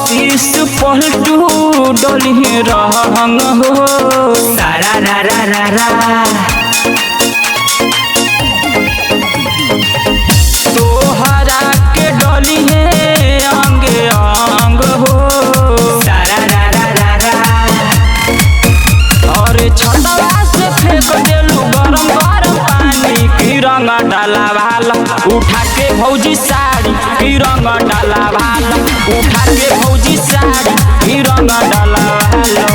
सतीश पलटू डोली रंग हो सारा रा रा रा रा तोहरा के डोली है अंगे अंग हो सारा रा रा रा रा और छतवा से फेंक देलू गरम गरम पानी की रंग डाला वाला उठा के भौजी साड़ी की रंग डाला वाला उठा के भौजी साड़ी की रंग डाला वाला।